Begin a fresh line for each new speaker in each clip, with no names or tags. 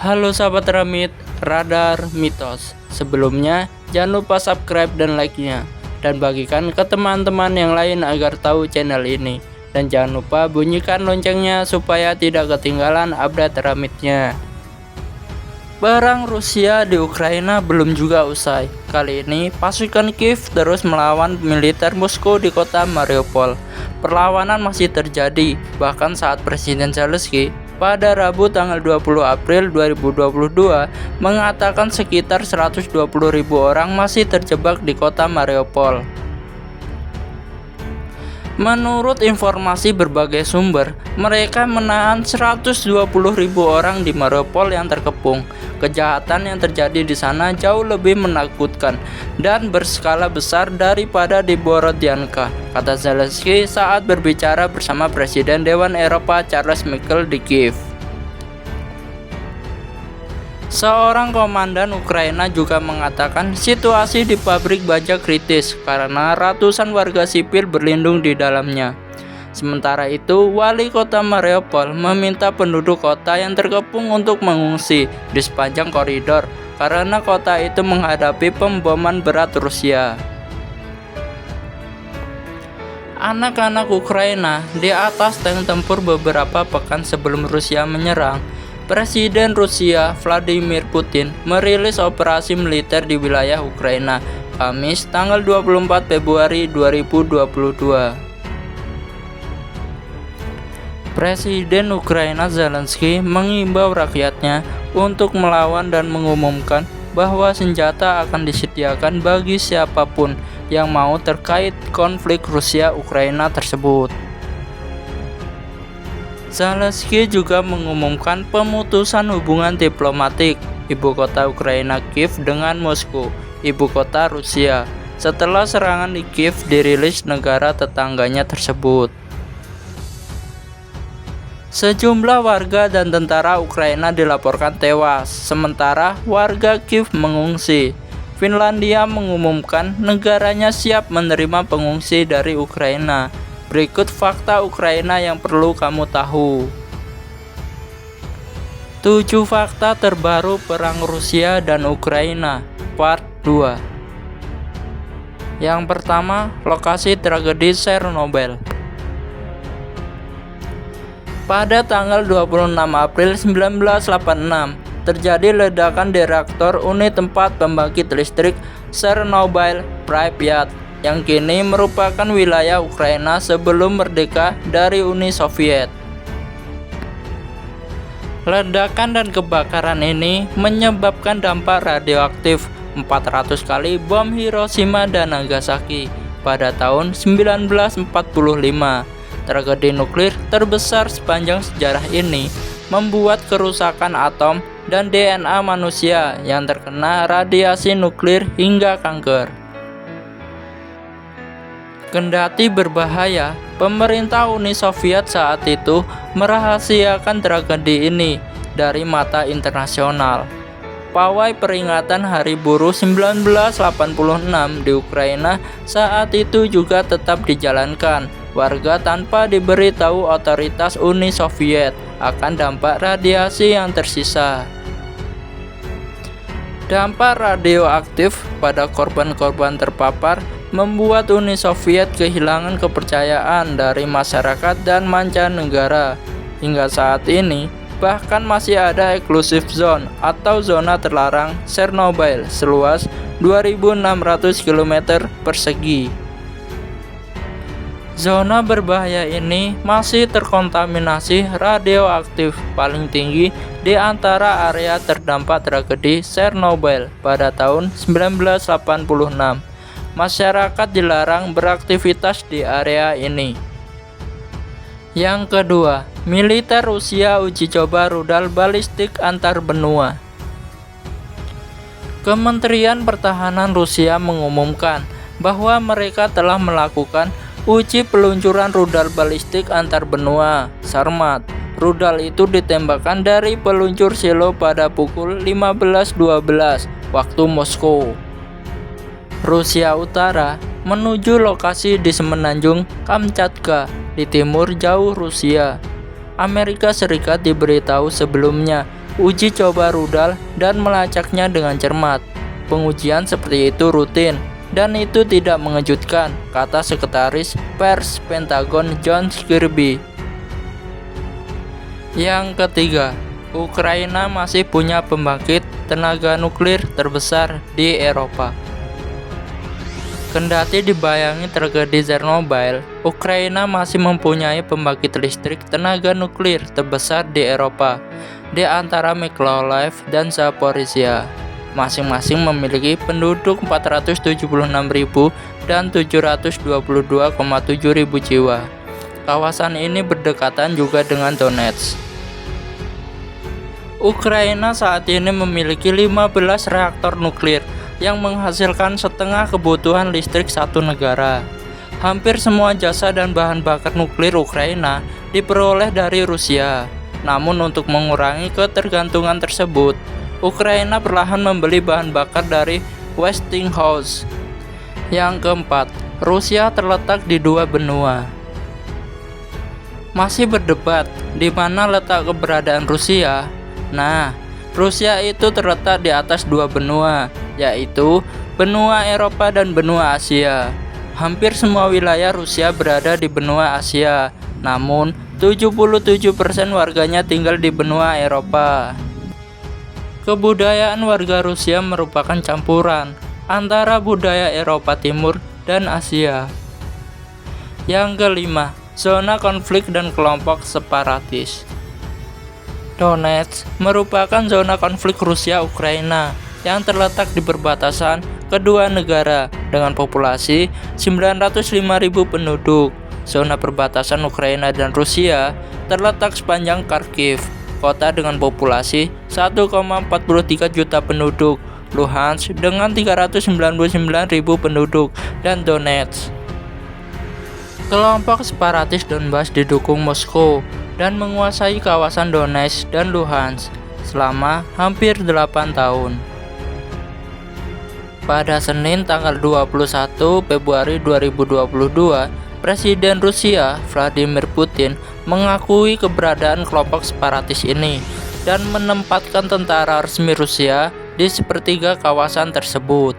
Halo sahabat Ramit, Radar Mitos. Sebelumnya, jangan lupa subscribe dan like-nya, dan bagikan ke teman-teman yang lain agar tahu channel ini. Dan jangan lupa bunyikan loncengnya supaya tidak ketinggalan update Ramitnya. Perang Rusia di Ukraina belum juga usai. Kali ini pasukan Kiev terus melawan militer Moskow di kota Mariupol. Perlawanan masih terjadi, bahkan saat Presiden Zelensky pada Rabu tanggal 20 April 2022 mengatakan sekitar 120.000 orang masih terjebak di kota Mariupol. Menurut informasi berbagai sumber, mereka menahan 120.000 orang di Mariupol yang terkepung. Kejahatan yang terjadi di sana jauh lebih menakutkan dan berskala besar daripada di Borodyanka, kata Zelensky saat berbicara bersama Presiden Dewan Eropa Charles Michel di Kiev. Seorang komandan Ukraina juga mengatakan situasi di pabrik baja kritis karena ratusan warga sipil berlindung di dalamnya. Sementara itu, wali kota Mariupol meminta penduduk kota yang terkepung untuk mengungsi di sepanjang koridor karena kota itu menghadapi pemboman berat Rusia. Anak-anak Ukraina di atas tank tempur beberapa pekan sebelum Rusia menyerang. Presiden Rusia Vladimir Putin merilis operasi militer di wilayah Ukraina Kamis tanggal 24 Februari 2022. Presiden Ukraina Zelensky mengimbau rakyatnya untuk melawan dan mengumumkan bahwa senjata akan disediakan bagi siapapun yang mau terkait konflik Rusia-Ukraina tersebut. Zelensky juga mengumumkan pemutusan hubungan diplomatik ibu kota Ukraina Kiev dengan Moskow, ibu kota Rusia, setelah serangan di Kiev dirilis negara tetangganya tersebut. Sejumlah warga dan tentara Ukraina dilaporkan tewas, sementara warga Kiev mengungsi. Finlandia mengumumkan negaranya siap menerima pengungsi dari Ukraina. Berikut fakta Ukraina yang perlu kamu tahu. 7 fakta terbaru perang Rusia dan Ukraina, part 2. Yang pertama, lokasi tragedi Chernobyl. Pada tanggal 26 April 1986, terjadi ledakan di reaktor unit tempat pembangkit listrik Chernobyl, Pripyat, yang kini merupakan wilayah Ukraina sebelum merdeka dari Uni Soviet. Ledakan dan kebakaran ini menyebabkan dampak radioaktif 400 kali bom Hiroshima dan Nagasaki pada tahun 1945. Tragedi nuklir terbesar sepanjang sejarah ini membuat kerusakan atom dan DNA manusia yang terkena radiasi nuklir hingga kanker. Kendati berbahaya, pemerintah Uni Soviet saat itu merahasiakan tragedi ini dari mata internasional. Pawai peringatan Hari Buruh 1986 di Ukraina saat itu juga tetap dijalankan. Warga tanpa diberitahu otoritas Uni Soviet akan dampak radiasi yang tersisa. Dampak radioaktif pada korban-korban terpapar membuat Uni Soviet kehilangan kepercayaan dari masyarakat dan mancanegara. Hingga saat ini, bahkan masih ada exclusive zone atau zona terlarang Chernobyl seluas 2.600 km persegi. Zona berbahaya ini masih terkontaminasi radioaktif paling tinggi di antara area terdampak tragedi Chernobyl pada tahun 1986. Masyarakat dilarang beraktivitas di area ini. Yang kedua, militer Rusia uji coba rudal balistik antar benua. Kementerian Pertahanan Rusia mengumumkan bahwa mereka telah melakukan uji peluncuran rudal balistik antar benua Sarmat. Rudal itu ditembakkan dari peluncur silo pada pukul 15.12 waktu Moskow, Rusia Utara, menuju lokasi di semenanjung Kamchatka di timur jauh Rusia. Amerika Serikat diberitahu sebelumnya uji coba rudal dan melacaknya dengan cermat. Pengujian seperti itu rutin, dan itu tidak mengejutkan, kata Sekretaris Pers Pentagon John Kirby. Yang ketiga, Ukraina masih punya pembangkit tenaga nuklir terbesar di Eropa. Kendati dibayangi tragedi Chernobyl, Ukraina masih mempunyai pembangkit listrik tenaga nuklir terbesar di Eropa, di antara Mykolaiv dan Zaporizhia. Masing-masing memiliki penduduk 476.000 dan 722,7 ribu jiwa. Kawasan ini berdekatan juga dengan Donetsk. Ukraina saat ini memiliki 15 reaktor nuklir yang menghasilkan setengah kebutuhan listrik satu negara. Hampir semua jasa dan bahan bakar nuklir Ukraina diperoleh dari Rusia. Namun untuk mengurangi ketergantungan tersebut, Ukraina perlahan membeli bahan bakar dari Westinghouse. Yang keempat, Rusia terletak di dua benua. Masih berdebat di mana letak keberadaan Rusia. Nah, Rusia itu terletak di atas dua benua, yaitu benua Eropa dan benua Asia. Hampir semua wilayah Rusia berada di benua Asia, namun 77% warganya tinggal di benua Eropa. Kebudayaan warga Rusia merupakan campuran antara budaya Eropa Timur dan Asia. Yang kelima, zona konflik dan kelompok separatis. Donetsk merupakan zona konflik Rusia-Ukraina yang terletak di perbatasan kedua negara dengan populasi 905.000 penduduk. Zona perbatasan Ukraina dan Rusia terletak sepanjang Kharkiv, kota dengan populasi 1,43 juta penduduk, Luhansk dengan 399.000 penduduk, dan Donetsk. Kelompok separatis Donbas didukung Moskow dan menguasai kawasan Donetsk dan Luhansk selama hampir 8 tahun. Pada Senin tanggal 21 Februari 2022, Presiden Rusia Vladimir Putin mengakui keberadaan kelompok separatis ini dan menempatkan tentara resmi Rusia di sepertiga kawasan tersebut.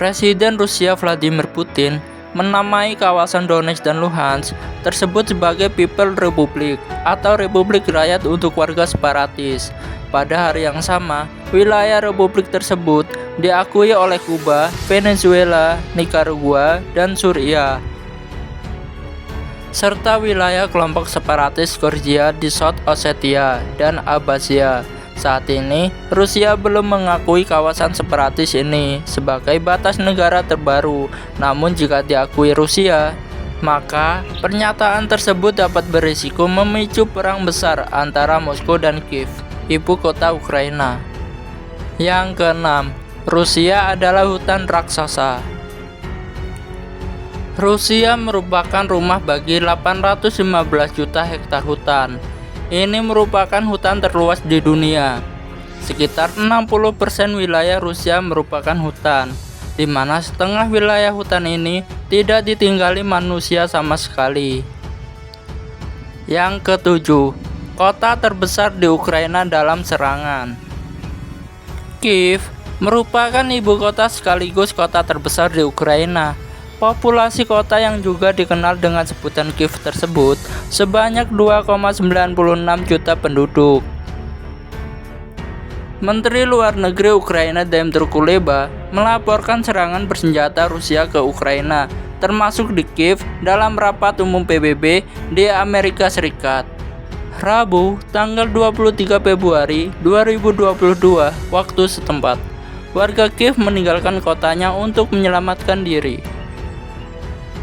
Presiden Rusia Vladimir Putin menamai kawasan Donetsk dan Luhansk tersebut sebagai People Republic atau Republik Rakyat untuk Warga Separatis. Pada hari yang sama, wilayah republik tersebut diakui oleh Kuba, Venezuela, Nicaragua, dan Suriah, serta wilayah kelompok separatis Georgia di South Ossetia dan Abkhazia. Saat ini, Rusia belum mengakui kawasan separatis ini sebagai batas negara terbaru. Namun jika diakui Rusia, maka pernyataan tersebut dapat berisiko memicu perang besar antara Moskow dan Kiev, ibu kota Ukraina. Yang keenam, Rusia adalah hutan raksasa. Rusia merupakan rumah bagi 815 juta hektar hutan. Ini merupakan hutan terluas di dunia. Sekitar 60% wilayah Rusia merupakan hutan, di mana setengah wilayah hutan ini tidak ditinggali manusia sama sekali. Yang ketujuh, kota terbesar di Ukraina dalam serangan. Kiev merupakan ibu kota sekaligus kota terbesar di Ukraina. Populasi kota yang juga dikenal dengan sebutan Kiev tersebut sebanyak 2,96 juta penduduk. Menteri Luar Negeri Ukraina Dmytro Kuleba melaporkan serangan bersenjata Rusia ke Ukraina, termasuk di Kiev, dalam rapat umum PBB di Amerika Serikat. Rabu, tanggal 23 Februari 2022 waktu setempat, warga Kiev meninggalkan kotanya untuk menyelamatkan diri.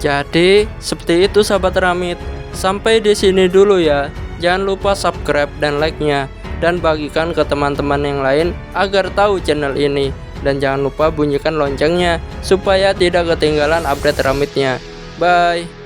Jadi, seperti itu sahabat Ramit. Sampai di sini dulu ya. Jangan lupa subscribe dan like-nya, dan bagikan ke teman-teman yang lain agar tahu channel ini. Dan jangan lupa bunyikan loncengnya supaya tidak ketinggalan update Ramitnya. Bye.